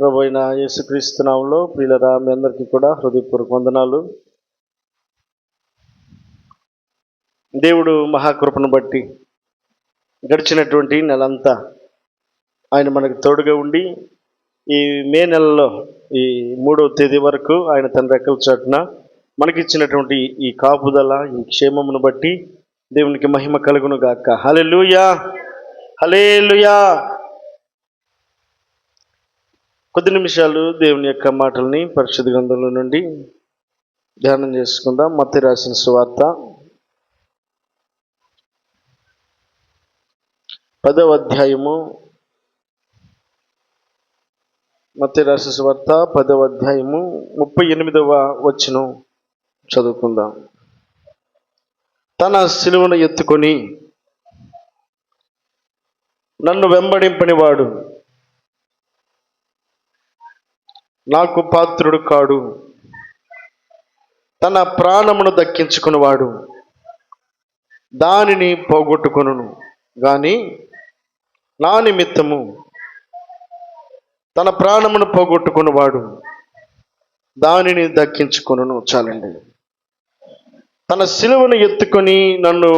ప్రభు అయిన యేసుక్రీస్తు నామములో ప్రియులారా, మీ అందరికీ కూడా హృదయపూర్వక వందనాలు. దేవుడు మహాకృపను బట్టి గడిచినటువంటి నెలంతా ఆయన మనకు తోడుగా ఉండి ఈ మే నెలలో ఈ 3వ తేదీ వరకు ఆయన తన రెక్కల చాటున మనకిచ్చినటువంటి ఈ కాపుదల, ఈ క్షేమమును బట్టి దేవునికి మహిమ కలుగును గాక. హల్లెలూయా, హల్లెలూయా. కొద్ది నిమిషాలు దేవుని యొక్క మాటల్ని పరిశుద్ధ గ్రంథంలో నుండి ధ్యానం చేసుకుందాం. మత్తయి రాసిన సువార్త 10వ అధ్యాయము. మత్తయి రాసిన సువార్త 10వ అధ్యాయము 38వ వచనం చదువుకుందాం. తన సిలువను ఎత్తుకొని నన్ను వెంబడింపనివాడు నాకు పాత్రుడు కాడు, తన ప్రాణమును దక్కించుకునివాడు దానిని పోగొట్టుకొనును గాని నా నిమిత్తము తన ప్రాణమును పోగొట్టుకునివాడు దానిని దక్కించుకొనును. చాలండి. తన సిలువను ఎత్తుకొని నన్ను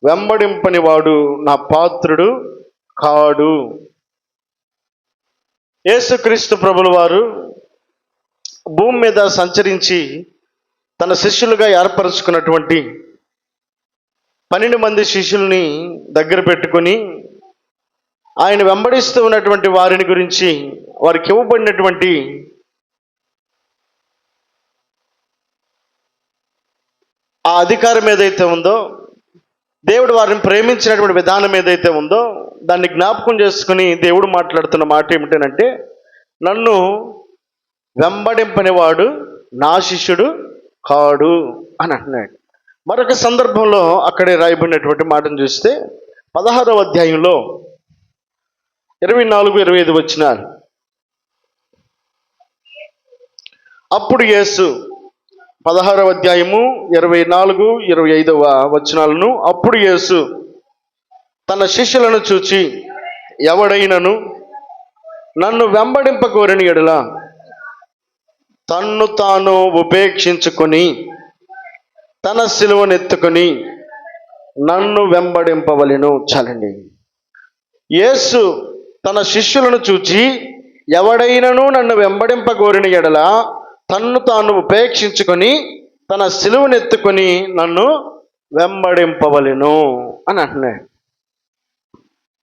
వెంబడింపనివాడు నా పాత్రుడు కాడు. యేసుక్రీస్తు ప్రభుల వారు భూమి మీద సంచరించి తన శిష్యులుగా ఏర్పరచుకున్నటువంటి 12 మంది శిష్యుల్ని దగ్గర పెట్టుకొని ఆయన వెంబడిస్తూ ఉన్నటువంటి వారిని గురించి, వారికి ఇవ్వబడినటువంటి ఆ అధికారం ఏదైతే ఉందో, దేవుడు వారిని ప్రేమించినటువంటి విధానం ఏదైతే ఉందో దాన్ని జ్ఞాపకం చేసుకుని దేవుడు మాట్లాడుతున్న మాట ఏమిటంటే, నన్ను వెంబడింపనివాడు నా శిష్యుడు కాడు అని అంటున్నాడు. మరొక సందర్భంలో అక్కడే రాయబడినటువంటి మాటను చూస్తే 16వ అధ్యాయంలో 24-25 వచనాలు. అప్పుడు యేసు 16వ అధ్యాయము 24-25 వచనాలను. అప్పుడు యేసు తన శిష్యులను చూచి, ఎవడైనను నన్ను వెంబడింపకోరని ఎడల తన్ను తాను ఉపేక్షించుకొని తన సిలువనెత్తుకొని నన్ను వెంబడింపవలెను. చాలండి. యేసు తన శిష్యులను చూచి, ఎవడైనను నన్ను వెంబడింపకోరని ఎడల తన్ను తాను ఉపేక్షించుకొని తన సిలువనెత్తుకొని నన్ను వెంబడింపవలెను అని అంటున్నాడు.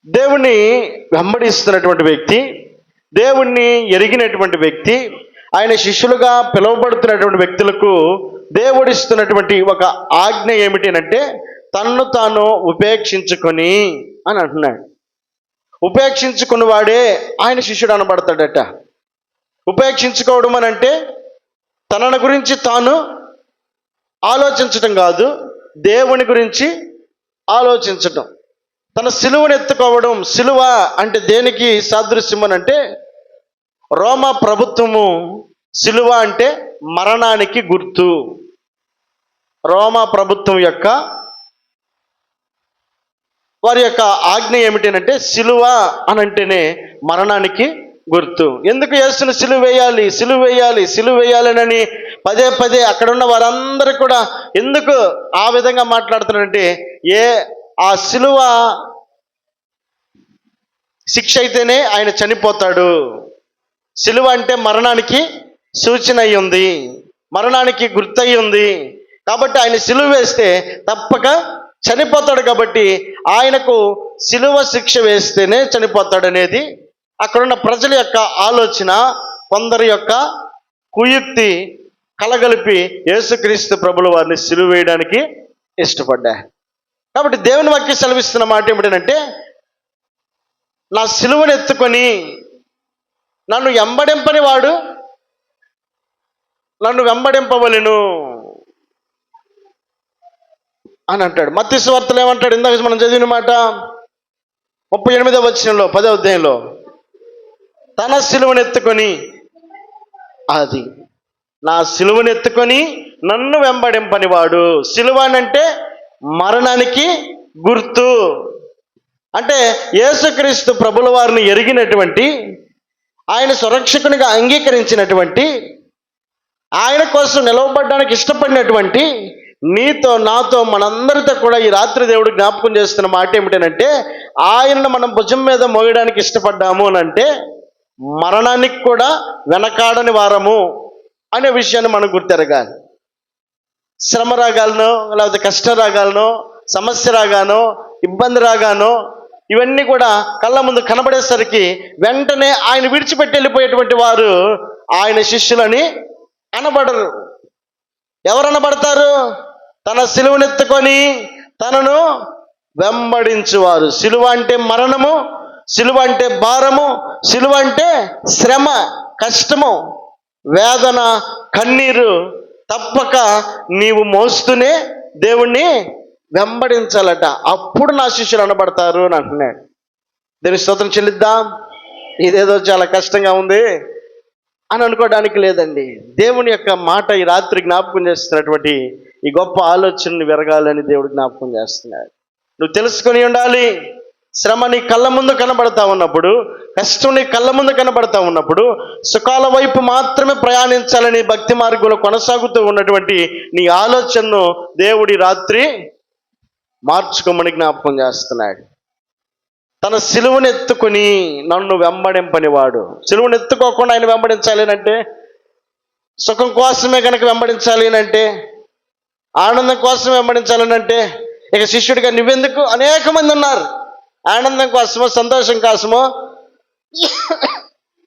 దేవుణ్ణి వెంబడిస్తున్నటువంటి వ్యక్తి, దేవుణ్ణి ఎరిగినటువంటి వ్యక్తి, ఆయన శిష్యులుగా పిలువబడుతున్నటువంటి వ్యక్తులకు దేవుడిస్తున్నటువంటి ఒక ఆజ్ఞ ఏమిటి అంటే, తన్ను తాను ఉపేక్షించుకొని అని అంటున్నాడు. ఉపేక్షించుకుని వాడే ఆయన శిష్యుడు అనబడతాడట. ఉపేక్షించుకోవడం అని అంటే తనను గురించి తాను ఆలోచించటం కాదు, దేవుని గురించి ఆలోచించటం. తన సిలువను ఎత్తుకోవడం. సిలువ అంటే దేనికి సాదృశ్యం అని అంటే, రోమా ప్రభుత్వము సిలువ అంటే మరణానికి గుర్తు. రోమా ప్రభుత్వం యొక్క వారి యొక్క ఆజ్ఞ ఏమిటంటే, సిలువ అని అంటేనే మరణానికి గుర్తు. ఎందుకు యేసును సిలువ వేయాలి, సిలువ వేయాలి, సిలువ వేయాలనని పదే పదే అక్కడ ఉన్న వారందరూ కూడా ఎందుకు ఆ విధంగా మాట్లాడుతున్నారంటే, ఆ సిలువ శిక్ష అయితేనే ఆయన చనిపోతాడు. సిలువ అంటే మరణానికి సూచన అయి ఉంది, మరణానికి గుర్తయి ఉంది. కాబట్టి ఆయన సిలువ వేస్తే తప్పక చనిపోతాడు. కాబట్టి ఆయనకు సిలువ శిక్ష వేస్తేనే చనిపోతాడు అనేది అక్కడున్న ప్రజల యొక్క ఆలోచన, కొందరి యొక్క కుయుక్తి కలగలిపి యేసుక్రీస్తు ప్రభుల వారిని సిలువ వేయడానికి ఇష్టపడ్డా. కాబట్టి దేవుని వాక్యం సెలవిస్తున్న మాట ఏమిటంటే, నా సిలువను ఎత్తుకొని నన్ను వెంబడింపని వాడు నన్ను వెంబడింపవలెను అని అంటాడు. మత్తయి సువార్తలో ఏమంటాడు? ఇందాక మనం చదివిన మాట 38వ వచనంలో 10వ అధ్యాయంలో, తన సిలువను ఎత్తుకొని, అది నా సిలువను ఎత్తుకొని నన్ను వెంబడింపని వాడు. సిలువ అంటే మరణానికి గుర్తు. అంటే యేసుక్రీస్తు ప్రభుల వారిని ఎరిగినటువంటి ఆయన సురక్షకునిగా అంగీకరించినటువంటి, ఆయన కోసం నిలవబడడానికి ఇష్టపడినటువంటి నీతో నాతో మనందరితో కూడా ఈ రాత్రి దేవుడు జ్ఞాపకం చేస్తున్న మాట ఏమిటంటే, ఆయనను మనం భుజం మీద మోయడానికి ఇష్టపడ్డాము అని అంటే మరణానికి కూడా వెనకాడని వారము అనే విషయాన్ని మనం గుర్తెరగాలి. శ్రమ రాగాలను, లేకపోతే కష్టం రాగాలను, సమస్య రాగానో, ఇబ్బంది రాగానో, ఇవన్నీ కూడా కళ్ళ ముందు కనబడేసరికి వెంటనే ఆయన విడిచిపెట్టి వెళ్ళిపోయేటువంటి వారు ఆయన శిష్యులని అనబడరు. ఎవరు అనబడతారు? తన సిలువనెత్తుకొని తనను వెంబడించువారు. సిలువ అంటే మరణము, సిలువ అంటే భారము, సిలువ అంటే శ్రమ, కష్టము, వేదన, కన్నీరు తప్పక నీవు మోస్తూనే దేవుణ్ణి వెంబడించాలట. అప్పుడు నా శిష్యులు అనబడతారు అని అంటున్నాడు. దీని స్తోత్రం చెల్లిద్దాం. ఇదేదో చాలా కష్టంగా ఉంది అని అనుకోవడానికి లేదండి. దేవుని యొక్క మాట ఈ రాత్రి జ్ఞాపకం చేస్తున్నటువంటి ఈ గొప్ప ఆలోచనని విరగాలని దేవుడు జ్ఞాపకం చేస్తున్నాడు. నువ్వు తెలుసుకొని ఉండాలి. శ్రమ నీ కళ్ళ ముందు కనబడతా ఉన్నప్పుడు, కష్టం నీ కళ్ళ ముందు కనబడతా ఉన్నప్పుడు సుఖాల వైపు మాత్రమే ప్రయాణించాలని భక్తి మార్గంలో కొనసాగుతూ ఉన్నటువంటి నీ ఆలోచనను దేవుడి రాత్రి మార్చుకోమని జ్ఞాపకం చేస్తున్నాడు. తన సిలువను ఎత్తుకుని నన్ను వెంబడింపనివాడు. సిలువను ఎత్తుకోకుండా ఆయన వెంబడించాలి అంటే, సుఖం కోసమే కనుక వెంబడించాలి అంటే, ఆనందం కోసం వెంబడించాలనంటే ఇక శిష్యుడిగా నువ్వెందుకు? అనేక మంది ఉన్నారు. ఆనందం కోసమో, సంతోషం కోసమో,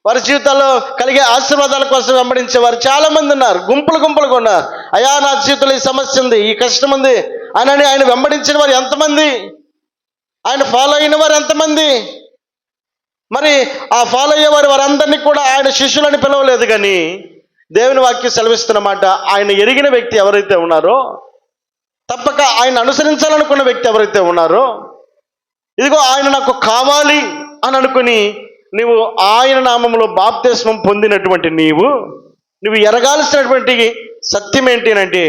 వారి జీవితాల్లో కలిగే ఆశీర్వాదాల కోసం వెంబడించేవారు చాలా మంది ఉన్నారు. గుంపులు గుంపులుగా ఉన్నారు. అయ్యా నా జీవితంలో ఈ సమస్య ఉంది, ఈ కష్టం ఉంది అని ఆయన వెంబడించిన వారు ఎంతమంది? ఆయన ఫాలో అయిన వారు ఎంతమంది? మరి ఆ ఫాలో అయ్యేవారు వారందరినీ కూడా ఆయన శిష్యులని పిలవలేదు. కానీ దేవుని వాక్యం సెలవిస్తున్నమాట, ఆయన ఎరిగిన వ్యక్తి ఎవరైతే ఉన్నారో, తప్పక ఆయన అనుసరించాలనుకున్న వ్యక్తి ఎవరైతే ఉన్నారో, ఇదిగో ఆయన నాకు కావాలి అని అనుకుని నీవు ఆయన నామంలో బాప్తిస్మం పొందినటువంటి నువ్వు ఎరగాల్సినటువంటి సత్యం ఏంటి అంటే,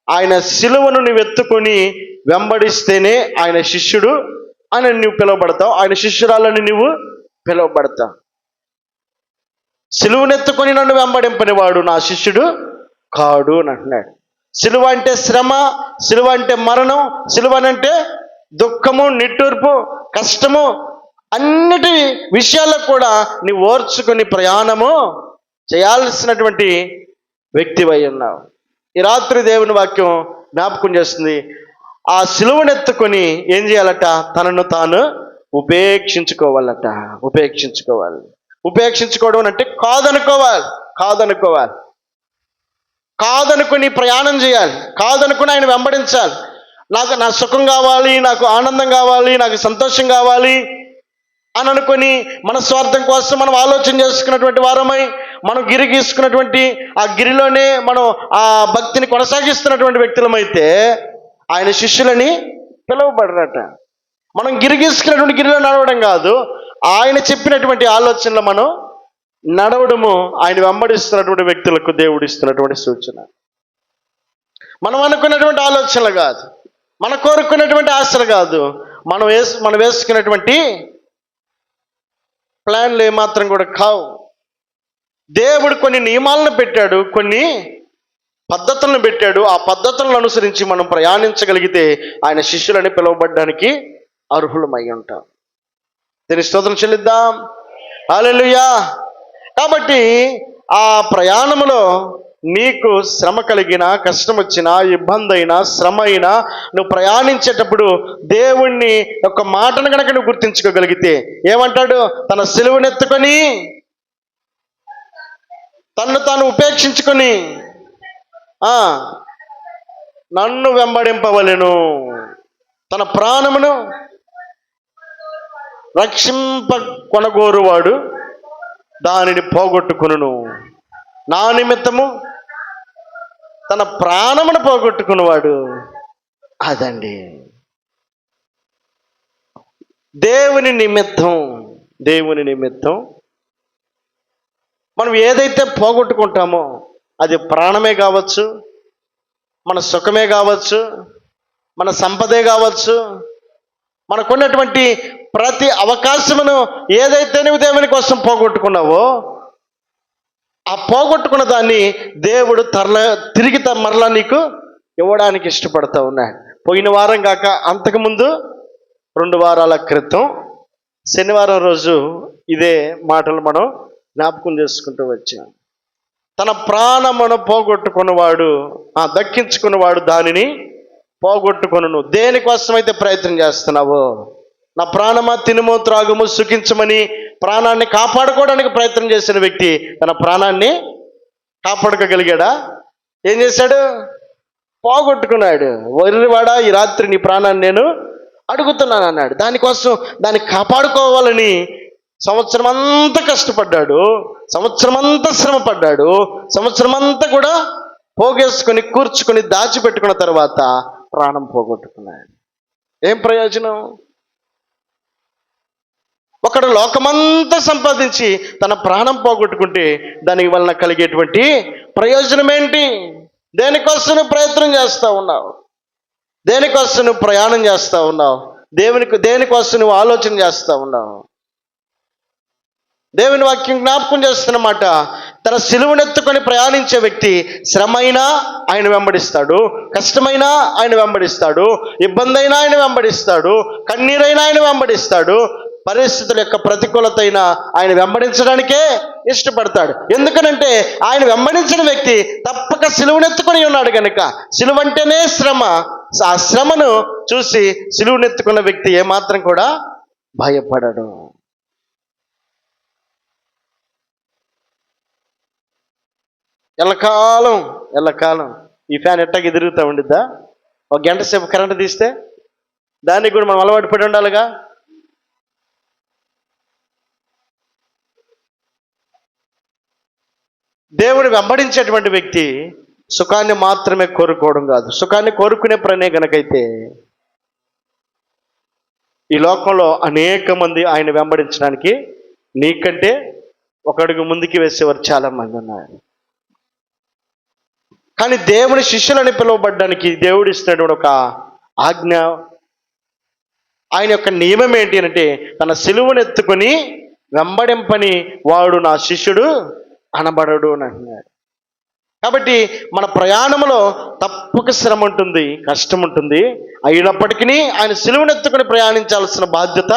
ఆయన సిలువను నువ్వు ఎత్తుకొని వెంబడిస్తేనే ఆయన శిష్యుడు అని నువ్వు పిలువబడతావు, ఆయన శిష్యురాలని నువ్వు పిలువబడతావు. సిలువనెత్తుకొని నన్ను వెంబడింపనివాడు నా శిష్యుడు కాడు అని అంటున్నాడు. సిలువ అంటే శ్రమ, సిలువ అంటే మరణం, సిలువనంటే దుఃఖము, నిట్టూర్పు, కష్టము, అన్నిటి విషయాల్లో కూడా నీవు ఓర్చుకుని ప్రయాణము చేయాల్సినటువంటి వ్యక్తివై ఉన్నావు. ఈ రాత్రి దేవుని వాక్యం జ్ఞాపకం చేస్తుంది, ఆ సిలువనెత్తుకొని ఏం చేయాలట? తనను తాను ఉపేక్షించుకోవాలట. ఉపేక్షించుకోవాలి. ఉపేక్షించుకోవడం అంటే కాదనుకోవాలి. కాదనుకుని ప్రయాణం చేయాలి. కాదనుకుని ఆయన వెంబడించాలి. నా సుఖం కావాలి, నాకు ఆనందం కావాలి, నాకు సంతోషం కావాలి అని అనుకొని మన స్వార్థం కోసం మనం ఆలోచన చేసుకున్నటువంటి వారమై మనం గిరి గీసుకున్నటువంటి ఆ గిరిలోనే మనం ఆ భక్తిని కొనసాగిస్తున్నటువంటి వ్యక్తులమైతే ఆయన శిష్యులని పిలువబడరట. మనం గిరి గీసుకున్నటువంటి గిరిలో నడవడం కాదు, ఆయన చెప్పినటువంటి ఆలోచనలు మనం నడవడము ఆయన వెంబడిస్తున్నటువంటి వ్యక్తులకు దేవుడు ఇస్తున్నటువంటి సూచన. మనం అనుకున్నటువంటి ఆలోచనలు కాదు, మనం కోరుకున్నటువంటి ఆశలు కాదు, మనం వేసుకున్నటువంటి ప్లాన్లు ఏమాత్రం కూడా కావు. దేవుడు కొన్ని నియమాలను పెట్టాడు, కొన్ని పద్ధతులను పెట్టాడు. ఆ పద్ధతులను అనుసరించి మనం ప్రయాణించగలిగితే ఆయన శిష్యులని పిలువబడ్డానికి అర్హులమై ఉంటాం. దీని స్తోత్రం చెల్లిద్దాం. హల్లెలూయా. కాబట్టి ఆ ప్రయాణంలో నీకు శ్రమ కలిగినా, కష్టం వచ్చినా, ఇబ్బంది అయినా, శ్రమ అయినా, నువ్వు ప్రయాణించేటప్పుడు దేవుణ్ణి ఒక మాటను కనుక నువ్వు గుర్తించుకోగలిగితే ఏమంటాడు? తన సిలువనెత్తుకొని తన్ను తాను ఉపేక్షించుకొని నన్ను వెంబడింపవలెను. తన ప్రాణమును రక్షింప కొనగోరువాడు దానిని పోగొట్టుకును. నా నిమిత్తము తన ప్రాణమును పోగొట్టుకున్నవాడు అదండి. దేవుని నిమిత్తం మనం ఏదైతే పోగొట్టుకుంటామో అది ప్రాణమే కావచ్చు, మన సుఖమే కావచ్చు, మన సంపదే కావచ్చు, మనకున్నటువంటి ప్రతి అవకాశమును ఏదైతే నువ్వు దేవుని కోసం పోగొట్టుకున్నావో ఆ పోగొట్టుకున్న దాన్ని దేవుడు తిరిగి మరలా నీకు ఇవ్వడానికి ఇష్టపడతా ఉన్నాడు. పోయిన వారం కాక అంతకుముందు 2 వారాల క్రితం శనివారం రోజు ఇదే మాటలు మనం జ్ఞాపకం చేసుకుంటూ వచ్చాం. తన ప్రాణమును పోగొట్టుకున్నవాడు దక్కించుకున్నవాడు దానిని పోగొట్టుకొనును. దేనికోసమైతే ప్రయత్నం చేస్తున్నావో, నా ప్రాణమా తినుము త్రాగుము సుఖించమని ప్రాణాన్ని కాపాడుకోవడానికి ప్రయత్నం చేసిన వ్యక్తి తన ప్రాణాన్ని కాపాడుకోగలిగాడా? ఏం చేశాడు? పోగొట్టుకున్నాడు. వరివాడా, ఈ రాత్రి నీ ప్రాణాన్ని నేను అడుగుతున్నాను అన్నాడు. దానికోసం దాన్ని కాపాడుకోవాలని సంవత్సరం అంతా కష్టపడ్డాడు, సంవత్సరం అంతా శ్రమ పడ్డాడు, సంవత్సరం అంతా కూడా పోగేసుకొని కూర్చుకొని దాచిపెట్టుకున్న తర్వాత ప్రాణం పోగొట్టుకున్నాడు. ఏం ప్రయోజనం? ఒకడు లోకమంతా సంపాదించి తన ప్రాణం పోగొట్టుకుంటే దానికి వలన కలిగేటువంటి ప్రయోజనం ఏంటి? దేనికోసం నువ్వు ప్రయత్నం చేస్తూ ఉన్నావు? దేనికోసం నువ్వు ప్రయాణం చేస్తూ ఉన్నావు? దేనికోసం నువ్వు ఆలోచన చేస్తూ ఉన్నావు? దేవుని వాక్యం జ్ఞాపకం చేస్తున్నమాట, తన సిలువనెత్తుకొని ప్రయాణించే వ్యక్తి శ్రమైనా ఆయన వెంబడిస్తాడు, కష్టమైనా ఆయన వెంబడిస్తాడు, ఇబ్బంది అయినా ఆయన వెంబడిస్తాడు, కన్నీరైనా ఆయన వెంబడిస్తాడు, పరిస్థితుల యొక్క ప్రతికూలత అయినా ఆయన వెంబడించడానికే ఇష్టపడతాడు. ఎందుకనంటే ఆయన వెంబడించిన వ్యక్తి తప్పక సిలువనెత్తుకొని ఉన్నాడు కనుక. సిలువంటేనే శ్రమ. ఆ శ్రమను చూసి సిలువనెత్తుకున్న వ్యక్తి ఏమాత్రం కూడా భయపడడు. ఎల్లకాలం ఈ ఫ్యాన్ ఎట్టాకి తిరుగుతూ ఉండిద్దా? 1 గంట సేపు కరెంట్ తీస్తే దానికి కూడా మనం అలవాటు పడి ఉండాలిగా. దేవుని వెంబడించేటువంటి వ్యక్తి సుఖాన్ని మాత్రమే కోరుకోవడం కాదు, సుఖాన్ని కోరుకునే ప్రనే గనకైతే ఈ లోకంలో అనేక మంది ఆయన వెంబడించడానికి నీకంటే ఒక అడుగు ముందుకు వేసేవారు చాలా మంది ఉన్నారు. కానీ దేవుని శిష్యులని పిలువబడ్డానికి దేవుడు ఇస్తున్నటువంటి ఒక ఆజ్ఞ, ఆయన యొక్క నియమం ఏంటి అంటే తన సిలువను ఎత్తుకొని వెంబడింపని వాడు నా శిష్యుడు అనబడడు అని అంటున్నాడు. కాబట్టి మన ప్రయాణంలో తప్పక శ్రమ ఉంటుంది, కష్టం ఉంటుంది. అయినప్పటికీ ఆయన సిలువను ఎత్తుకొని ప్రయాణించాల్సిన బాధ్యత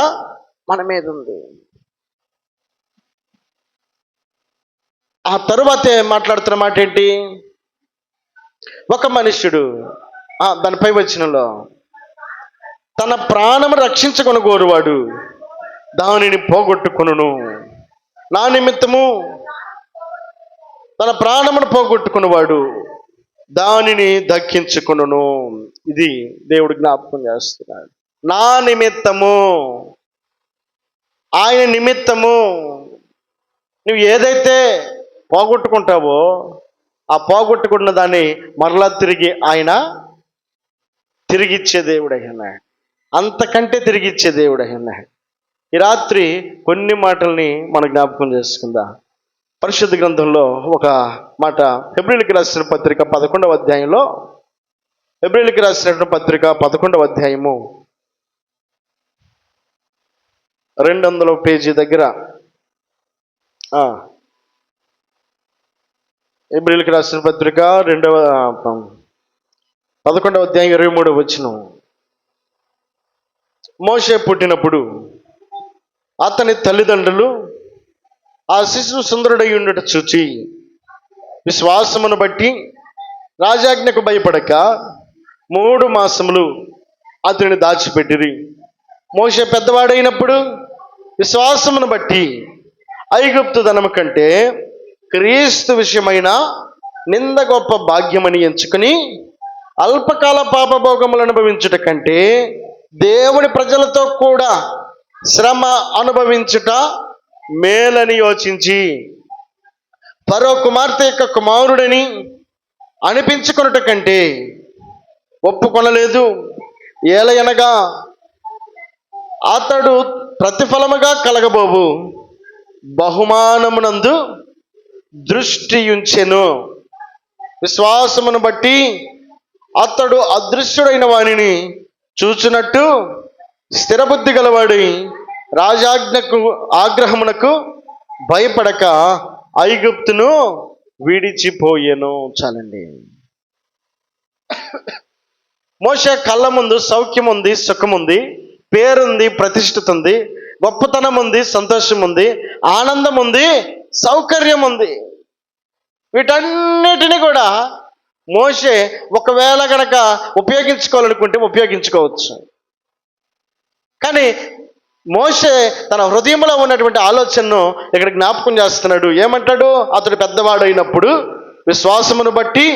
మన మీద ఉంది. ఆ తరువాతే మాట్లాడుతున్న మాట ఏంటి? ఒక మనుష్యుడు దానిపై వచనంలో తన ప్రాణము రక్షించుకొని కోరువాడు దానిని పోగొట్టుకొనును. నా నిమిత్తము తన ప్రాణమును పోగొట్టుకున్నవాడు దానిని దక్కించుకొనును. ఇది దేవుడు జ్ఞాపకం చేస్తున్నాడు. నా నిమిత్తము, ఆయన నిమిత్తము నువ్వు ఏదైతే పోగొట్టుకుంటావో ఆ పోగొట్టుకున్న దాన్ని మరలా తిరిగి ఆయన తిరిగిచ్చే దేవుడు అయ్యాడు. అంతకంటే తిరిగిచ్చే దేవుడు అయ్యాడు. ఈ రాత్రి కొన్ని మాటల్ని మనం జ్ఞాపకం చేసుకుందాం. పరిశుద్ధ గ్రంథంలో ఒక మాట, హెబ్రీయులకు రాసిన పత్రిక 11వ అధ్యాయంలో, హెబ్రీయులకు రాసిన పత్రిక 11వ అధ్యాయము 200వ పేజీ దగ్గర, హెబ్రీయులకు రాసిన పత్రిక 11వ అధ్యాయం 23వ వచనం. మోషే పుట్టినప్పుడు అతని తల్లిదండ్రులు ఆ శిశువు సుందరుడై ఉండట చూచి విశ్వాసమును బట్టి రాజాజ్ఞకు భయపడక 3 మాసములు అతనిని దాచిపెట్టిరి. మోషే పెద్దవాడైనప్పుడు విశ్వాసమును బట్టి ఐగుప్తు ధనము కంటే క్రీస్తు విషయమైన నింద గొప్ప భాగ్యమని ఎంచుకుని అల్పకాల పాపభోగములు అనుభవించుట కంటే దేవుని ప్రజలతో కూడా శ్రమ అనుభవించుట మేలని యోచించి ఫరో కుమార్తె యొక్క కుమారుడని అనిపించుకొనుట కంటే ఒప్పుకొనలేదు. ఏలయనగా అతడు ప్రతిఫలముగా కలగబోవు బహుమానమునందు దృష్టి ఉంచెను. విశ్వాసమును బట్టి అతడు అదృశ్యుడైన వానిని చూచునట్టు స్థిరబుద్ధి గలవాడి రాజాజ్ఞకు ఆగ్రహమునకు భయపడక ఐగుప్తును విడిచిపోయెను. చాలండి. మోషే కళ్ళ ముందు సౌఖ్యం ఉంది, సుఖం ఉంది, పేరుంది, ప్రతిష్ఠిత ఉంది, గొప్పతనం ఉంది, సంతోషం ఉంది, ఆనందం ఉంది, సౌకర్యం ఉంది. వీటన్నిటిని కూడా మోషే ఒకవేళ గనక ఉపయోగించుకోవాలనుకుంటే ఉపయోగించుకోవచ్చు. కానీ మోషే తన హృదయంలో ఉన్నటువంటి ఆలోచనను ఇక్కడ జ్ఞాపకం చేస్తున్నాడు. ఏమంటాడు? అతడు పెద్దవాడైనప్పుడు విశ్వాసమును బట్టి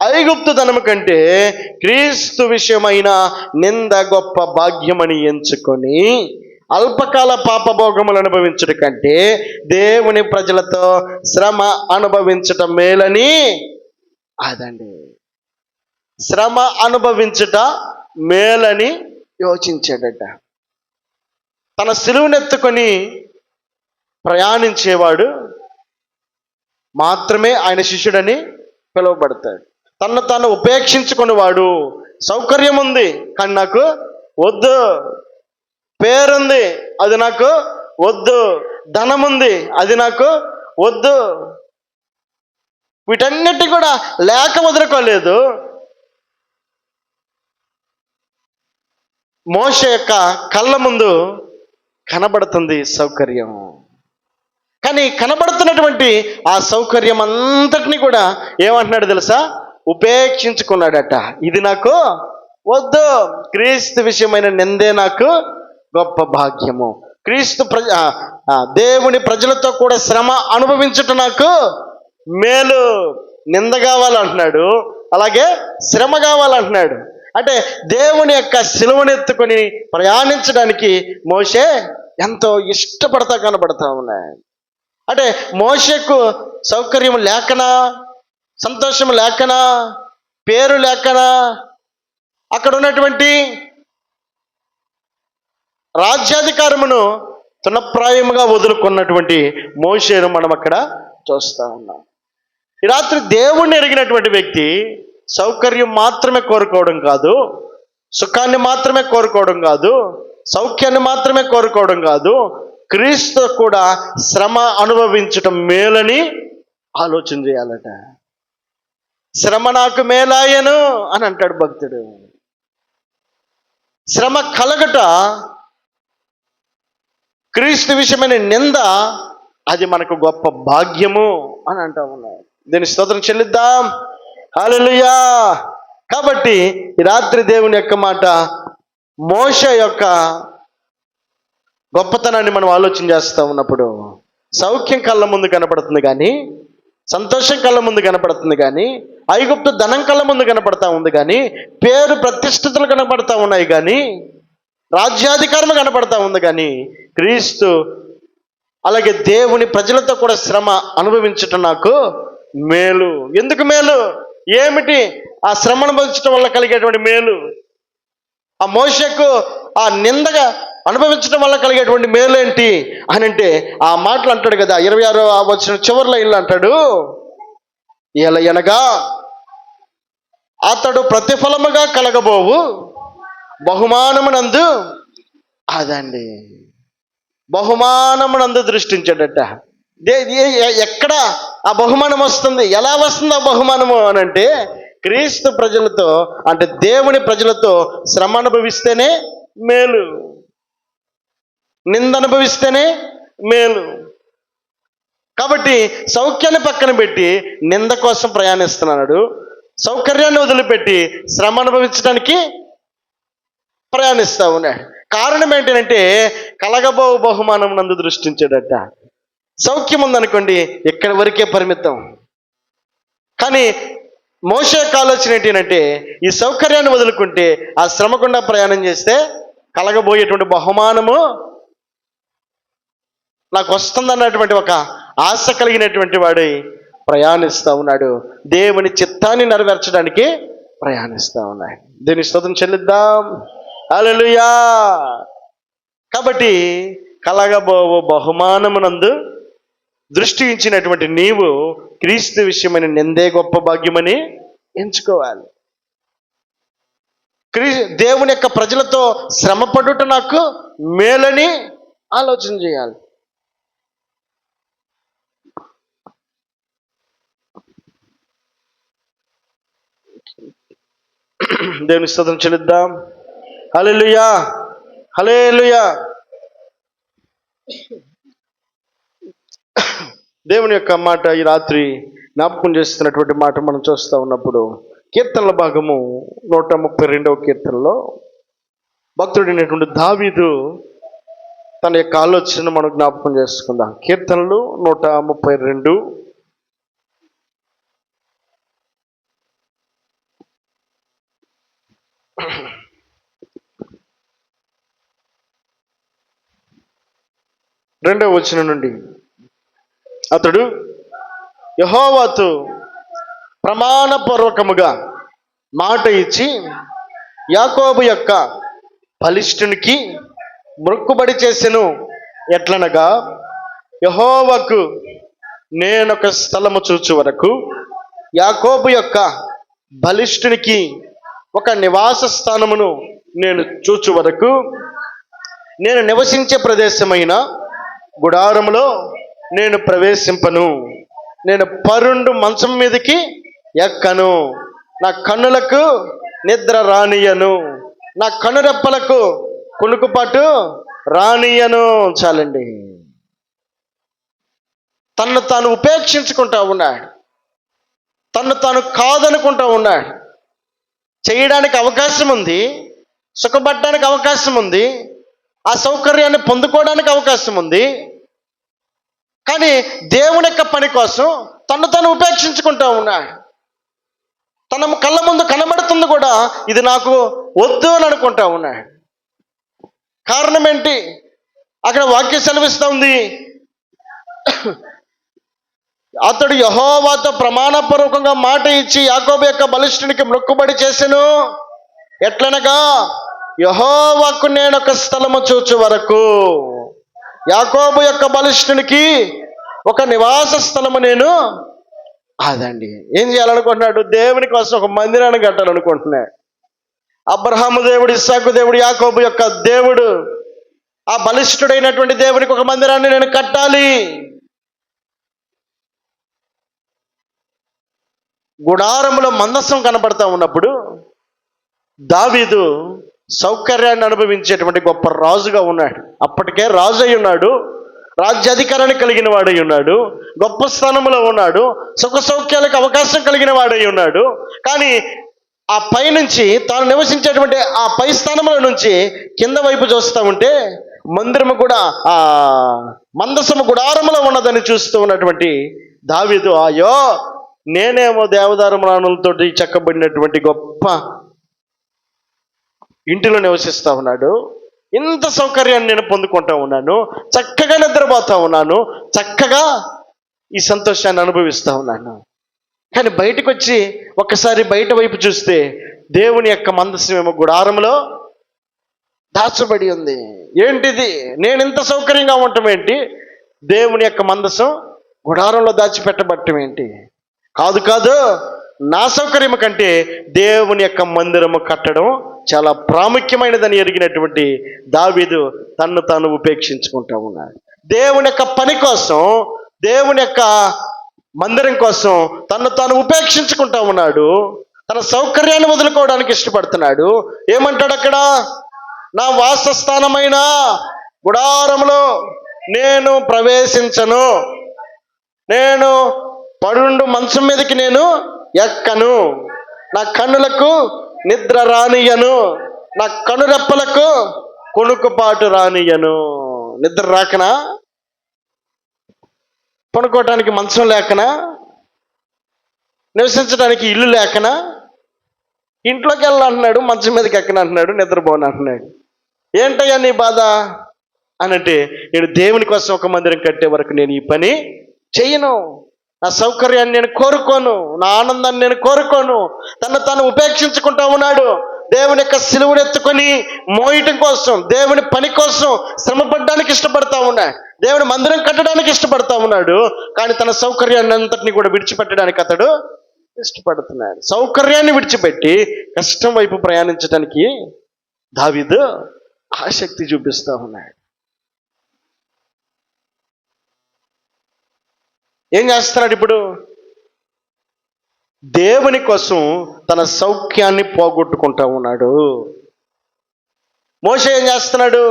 ఐగుప్తు ధనము కంటే క్రీస్తు విషయమైన నింద గొప్ప భాగ్యమని ఎంచుకొని అల్పకాల పాపభోగములు అనుభవించుట కంటే దేవుని ప్రజలతో శ్రమ అనుభవించటం మేలని, అదండి, శ్రమ అనుభవించుట మేలని యోచించాడట. తన సిలువనెత్తుకొని ప్రయాణించేవాడు మాత్రమే ఆయన శిష్యుడని పిలువబడతాడు. తను తాను ఉపేక్షించుకునేవాడు, సౌకర్యం ఉంది కానీ నాకు వద్దు, పేరుంది అది నాకు వద్దు, ధనం ఉంది అది నాకు వద్దు, వీటన్నిటి కూడా లేక వదులుకోలేదు. మోషే యొక్క కళ్ళ ముందు కనబడుతుంది సౌకర్యం. కానీ కనబడుతున్నటువంటి ఆ సౌకర్యం అంతటిని కూడా ఏమంటున్నాడు తెలుసా? ఉపేక్షించుకున్నాడట. ఇది నాకు వద్దు, క్రీస్తు విషయమైన నిందే నాకు గొప్ప భాగ్యము. క్రీస్తు దేవుని ప్రజలతో కూడా శ్రమ అనుభవించుట నాకు మేలు. నింద కావాలంటున్నాడు, అలాగే శ్రమ కావాలంటున్నాడు. అంటే దేవుని యొక్క సిలువనెత్తుకొని ప్రయాణించడానికి మోషే ఎంతో ఇష్టపడతా కనబడతా ఉన్నాయి. అంటే మోషేకు సౌకర్యం లేకనా, సంతోషం లేకనా, పేరు లేకనా, అక్కడ ఉన్నటువంటి రాజ్యాధికారమును తృణప్రాయముగా వదులుకున్నటువంటి మోషేను మనం అక్కడ చూస్తూ ఉన్నాం. ఈ రాత్రి దేవుణ్ణి ఎరిగినటువంటి వ్యక్తి సౌకర్యం మాత్రమే కోరుకోవడం కాదు, సుఖాన్ని మాత్రమే కోరుకోవడం కాదు, సౌఖ్యాన్ని మాత్రమే కోరుకోవడం కాదు, క్రీస్తు కూడా శ్రమ అనుభవించటం మేలని ఆలోచన చేయాలట. శ్రమ నాకు మేలాయను అని అంటాడు భక్తుడు. శ్రమ కలగట, క్రీస్తు విషయమైన నింద, అది మనకు గొప్ప భాగ్యము అని అంటా ఉన్నాడు. దీని స్తోత్రం చెల్లిద్దాం. హల్లెలూయా. కాబట్టి ఈ రాత్రి దేవుని యొక్క మాట, మోషే యొక్క గొప్పతనాన్ని మనం ఆలోచన చేస్తూ ఉన్నప్పుడు సౌఖ్యం కళ్ళ ముందు కనపడుతుంది కానీ, సంతోషం కళ్ళ ముందు కనపడుతుంది కానీ, ఐగుప్తు ధనం కళ్ళ ముందు కనపడతా ఉంది కానీ, పేరు ప్రతిష్ఠితులు కనపడతా ఉన్నాయి కానీ, రాజ్యాధికారం కనపడతా ఉంది కానీ, క్రీస్తు అలాగే దేవుని ప్రజలతో కూడా శ్రమ అనుభవించటం నాకు మేలు. ఎందుకు మేలు? ఏమిటి ఆ శ్రమ అనుభవించడం వల్ల కలిగేటువంటి మేలు? ఆ మోషేకు ఆ నిందగా అనుభవించడం వల్ల కలిగేటువంటి మేలు ఏంటి అని అంటే ఆ మాటలు అంటాడు కదా, 26వ వచనం చివరిలో ఇల్లు అంటాడు, ఎలయనగా అతడు ప్రతిఫలముగా కలగబోవు బహుమానమునందు, అదండి, బహుమానమునందు దృష్టించాడట. ఎక్కడ ఆ బహుమానం వస్తుంది? ఎలా వస్తుంది ఆ బహుమానము అని అంటే, క్రీస్తు ప్రజలతో అంటే దేవుని ప్రజలతో శ్రమ అనుభవిస్తేనే మేలు, నింద అనుభవిస్తేనే మేలు. కాబట్టి సౌఖ్యాన్ని పక్కన పెట్టి నింద కోసం ప్రయాణిస్తున్నాడు, సౌకర్యాన్ని వదిలిపెట్టి శ్రమ అనుభవించడానికి ప్రయాణిస్తూ ఉన్నాడు. కారణం ఏంటంటే కలగబో బహుమానం నందు దృష్టించాడట. సౌఖ్యం ఉందనుకోండి ఎక్కడి వరకే పరిమితం. కానీ మోషే యొక్క ఆలోచన ఏంటంటే ఈ సౌకర్యాన్ని వదులుకుంటే ఆ శ్రమకుండా ప్రయాణం చేస్తే కలగబోయేటువంటి బహుమానము నాకు వస్తుందన్నటువంటి ఒక ఆశ కలిగినటువంటి వాడు ప్రయాణిస్తూ ఉన్నాడు. దేవుని చిత్తాన్ని నెరవేర్చడానికి ప్రయాణిస్తూ ఉన్నాడు. దీని స్తోత్రం చెల్లిద్దాం. హల్లెలూయా. కాబట్టి కలగబోవు బహుమానమునందు దృష్టి ఇచ్చినటువంటి నీవు క్రీస్తు విషయమైన నిందే గొప్ప భాగ్యమని ఎంచుకోవాలి. దేవుని యొక్క ప్రజలతో శ్రమపడుట నాకు మేలని ఆలోచన చేయాలి. దేవుని స్తోత్రం చెల్లిద్దాం. హల్లెలూయా, హల్లెలూయా. దేవుని యొక్క మాట ఈ రాత్రి జ్ఞాపకం చేస్తున్నటువంటి మాట మనం చూస్తూ ఉన్నప్పుడు కీర్తనల భాగము 132వ కీర్తనలో భక్తుడైనటువంటి దావీదు తన యొక్క ఆలోచనను మనం జ్ఞాపకం చేసుకుందాం. కీర్తనలు 132. రెండవ వచనం నుండి, అతడు యెహోవాతో ప్రమాణపూర్వకముగా మాట ఇచ్చి యాకోబు యొక్క బలిష్ఠునికి మొక్కుబడి చేసెను. ఎట్లనగా, యెహోవాకు నేనొక స్థలము చూచు వరకు, యాకోబు యొక్క బలిష్ఠునికి ఒక నివాస స్థానమును నేను చూచు వరకు, నేను నివసించే ప్రదేశమైన గుడారములో నేను ప్రవేశింపను, నేను పరుండు మంచం మీదకి ఎక్కను, నా కన్నులకు నిద్ర రానియను, నా కనురెప్పలకు కునుకుపాటు రానియను. చాలండి. తన్ను తాను ఉపేక్షించుకుంటా ఉన్నాడు, తన్ను తాను కాదనుకుంటా ఉన్నాడు. చేయడానికి అవకాశం ఉంది, సుఖపడడానికి అవకాశం ఉంది, ఆ సౌకర్యాన్ని పొందుకోవడానికి అవకాశం ఉంది. కానీ దేవుని యొక్క పని కోసం తను తను ఉపేక్షించుకుంటా ఉన్నాడు. తన కళ్ళ ముందు కనబడుతుంది కూడా, ఇది నాకు వద్దు అని అనుకుంటా ఉన్నాడు. కారణం ఏంటి? అక్కడ వాక్యం సెలవిస్తూ ఉంది, అతడు యెహోవాతో ప్రమాణపూర్వకంగా మాట ఇచ్చి యాకోబు యొక్క బలిష్ఠునికి మొక్కుబడి చేసెను. ఎట్లనగా, యెహోవాకు నేను ఒక స్థలము చూచు వరకు, యాకోబు యొక్క బలిష్ఠునికి ఒక నివాస స్థలము నేను. అదండి ఏం చేయాలనుకుంటున్నాడు? దేవుని కోసం ఒక మందిరాన్ని కట్టాలనుకుంటున్నాడు. అబ్రహాము దేవుడు, ఇస్సాకు దేవుడు, యాకోబు యొక్క దేవుడు, ఆ బలిష్ఠుడైనటువంటి దేవునికి ఒక మందిరాన్ని నేను కట్టాలి. గుడారములో మందసం కనబడతా ఉన్నప్పుడు దావీదు సౌకర్యాన్ని అనుభవించేటువంటి గొప్ప రాజుగా ఉన్నాడు. అప్పటికే రాజు అయి ఉన్నాడు, రాజ్యాధికారాన్ని కలిగిన వాడై ఉన్నాడు, గొప్ప స్థానంలో ఉన్నాడు, సుఖ సౌఖ్యాలకు అవకాశం కలిగిన వాడై ఉన్నాడు. కానీ ఆ పై నుంచి తాను నివసించేటువంటి ఆ పై స్థానంలో నుంచి కింద వైపు చూస్తూ ఉంటే మందిరము కూడా ఆ మందసము గుడారములో ఉన్నదని చూస్తూ ఉన్నటువంటి దావీదు, అయ్యో నేనేమో దేవదారు మ్రాణులతో చెక్కబడినటువంటి గొప్ప ఇంటిలో నివసిస్తూ ఉన్నాడు, ఇంత సౌకర్యాన్ని నేను పొందుకుంటా ఉన్నాను, చక్కగా నిద్రపోతా ఉన్నాను, చక్కగా ఈ సంతోషాన్ని అనుభవిస్తూ ఉన్నాను. కానీ బయటకు వచ్చి ఒక్కసారి బయట వైపు చూస్తే దేవుని యొక్క మందసం ఏమో గుడారంలో దాచబడి ఉంది. ఏంటిది? నేను ఇంత సౌకర్యంగా ఉండటం ఏంటి? దేవుని యొక్క మందసం గుడారంలో దాచిపెట్టబడటం ఏంటి? కాదు కాదు, నా సౌకర్యం కంటే దేవుని యొక్క మందిరము కట్టడం చాలా ప్రాముఖ్యమైనదని ఎరిగినటువంటి దావీదు తన్ను తాను ఉపేక్షించుకుంటా ఉన్నాడు. దేవుని యొక్క పని కోసం, దేవుని యొక్క మందిరం కోసం తన్ను తాను ఉపేక్షించుకుంటా ఉన్నాడు. తన సౌకర్యాన్ని వదులుకోవడానికి ఇష్టపడుతున్నాడు. ఏమంటాడు అక్కడ? నా వాసస్థానమైన గుడారములో నేను ప్రవేశించను, నేను పరుండు మంచం మీదకి నేను ఎక్కను, నా కన్నులకు నిద్ర రానియను, నా కనురెప్పలకు కొనుకుపాటు రానియను. నిద్ర రాకనా? పనుకోవటానికి మంచం లేకనా? నివసించడానికి ఇల్లు లేకనా? ఇంట్లోకి వెళ్ళాలంటున్నాడు, మంచం మీదకి ఎక్కనంటున్నాడు, నిద్రపోను అంటున్నాడు. ఏంటయ్యా నీ బాధ అనంటే, నేను దేవుని కోసం ఒక మందిరం కట్టే వరకు నేను ఈ పని చెయ్యను, నా సౌకర్యాన్ని నేను కోరుకోను, నా ఆనందాన్ని నేను కోరుకోను. తను తాను ఉపేక్షించుకుంటా ఉన్నాడు. దేవుని యొక్క సిలువను ఎత్తుకొని మోయటం కోసం, దేవుని పని కోసం శ్రమపడడానికి ఇష్టపడతా ఉన్నాడు, దేవుని మందిరం కట్టడానికి ఇష్టపడతా ఉన్నాడు. కానీ తన సౌకర్యాన్ని అంతటిని కూడా విడిచిపెట్టడానికి అతడు ఇష్టపడుతున్నాడు. సౌకర్యాన్ని విడిచిపెట్టి కష్టం వైపు ప్రయాణించడానికి దావీదు ఆసక్తి చూపిస్తూ ఉన్నాడు. ఏం చేస్తున్నాడు ఇప్పుడు? దేవుని కోసం తన సౌఖ్యాన్ని పోగొట్టుకుంటా ఉన్నాడు. మోషే ఏం చేస్తున్నాడు?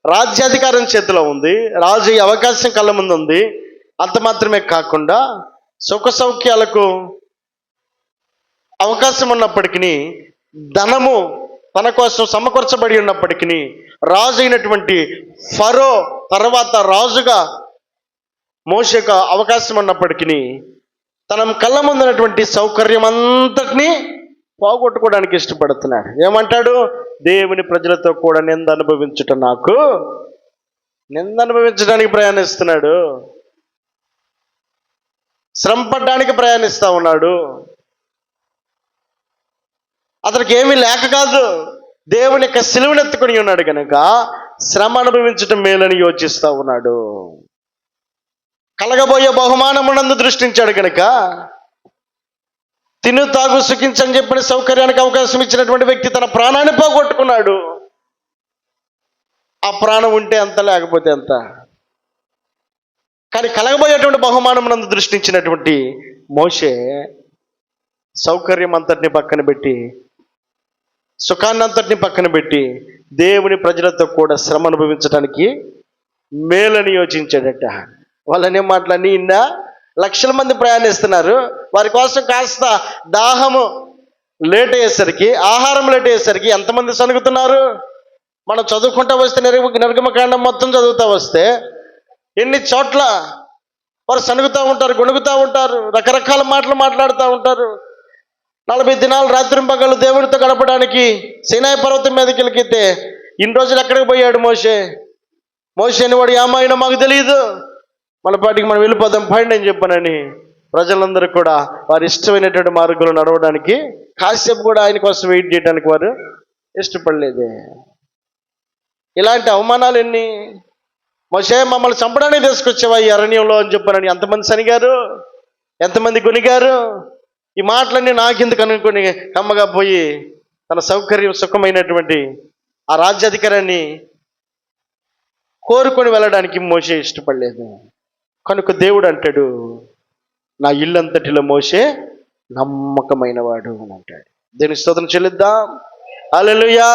రాజ్యాధికారం చేతిలో ఉంది, రాజు ఈ అవకాశం కళ్ళ ముందు ఉంది. అంత మాత్రమే కాకుండా సుఖ సౌఖ్యాలకు అవకాశం ఉన్నప్పటికీ, ధనము తన కోసం సమకూర్చబడి ఉన్నప్పటికీ, రాజు అయినటువంటి ఫరో తర్వాత రాజుగా మోషేకు అవకాశం ఉన్నప్పటికీ, తన కళ్ళ ముందున్నటువంటి సౌకర్యం అంతటినీ పోగొట్టుకోవడానికి ఇష్టపడుతున్నాడు. ఏమంటాడు? దేవుని ప్రజలతో కూడా నింద అనుభవించుట నాకు, నింద అనుభవించడానికి ప్రయాణిస్తున్నాడు, శ్రమ పడ్డానికి ప్రయాణిస్తా ఉన్నాడు. అతనికి ఏమీ లేక కాదు, దేవుని యొక్క సిలువను ఎత్తుకుని ఉన్నాడు కనుక శ్రమ అనుభవించటం మేలని యోచిస్తూ ఉన్నాడు. కలగబోయే బహుమానమునందు దృష్టించాడు కనుక, తిను తాగు సుఖించని చెప్పిన సౌకర్యానికి అవకాశం ఇచ్చినటువంటి వ్యక్తి తన ప్రాణాన్ని పోగొట్టుకున్నాడు. ఆ ప్రాణం ఉంటే ఎంత, లేకపోతే ఎంత. కానీ కలగబోయేటువంటి బహుమానమునందు దృష్టించినటువంటి మోషే సౌకర్యం అంతటిని పక్కన పెట్టి, సుఖాన్ని అంతటిని పక్కన పెట్టి, దేవుని ప్రజలతో కూడా శ్రమ అనుభవించడానికి మేలని యోచించాడట. వాళ్ళనే మాటలన్నీ ఇన్నా, లక్షల మంది ప్రయాణిస్తున్నారు. వారి కోసం కాస్త దాహము లేట్ అయ్యేసరికి, ఆహారం లేట్ అయ్యేసరికి ఎంతమంది సనుగుతున్నారు? మనం చదువుకుంటూ వస్తే నిర్గమకాండం మొత్తం చదువుతూ వస్తే ఎన్ని చోట్ల వారు సనుగుతూ ఉంటారు, గొణుగుతూ ఉంటారు, రకరకాల మాటలు మాట్లాడుతూ ఉంటారు. 40 దినాలు రాత్రింపగలు దేవుడితో గడపడానికి సీనాయి పర్వతం మీదకి వెళితే, ఇన్ని రోజులు ఎక్కడికి పోయాడు మోషే? మోషేని వాడు ఏమైనా మాకు తెలియదు, మన పాటికి మనం వెళ్ళిపోదాం పైన అని చెప్పానని ప్రజలందరూ కూడా వారి ఇష్టమైనటువంటి మార్గంలో నడవడానికి, కాసేపు కూడా ఆయన కోసం వెయిట్ చేయడానికి వారు ఇష్టపడలేదే. ఇలాంటి అవమానాలు ఎన్ని! మోషే మమ్మల్ని చంపడానికి తీసుకొచ్చేవా ఈ అరణ్యంలో అని చెప్పానని ఎంతమంది సనిగారు, ఎంతమంది కొనిగారు. ఈ మాటలన్నీ నాకెందుకు అనుకుని కమ్మగా పోయి తన సౌకర్యం సుఖమైనటువంటి ఆ రాజ్యాధికారాన్ని కోరుకొని వెళ్ళడానికి మోషే ఇష్టపడలేదు. కనుక దేవుడు అంటాడు, నా ఇల్లంతటిలో మోషే నమ్మకమైన వాడు అని అంటాడు. దేనికి స్తోత్రం చెల్లిద్దాం. హల్లెలూయా.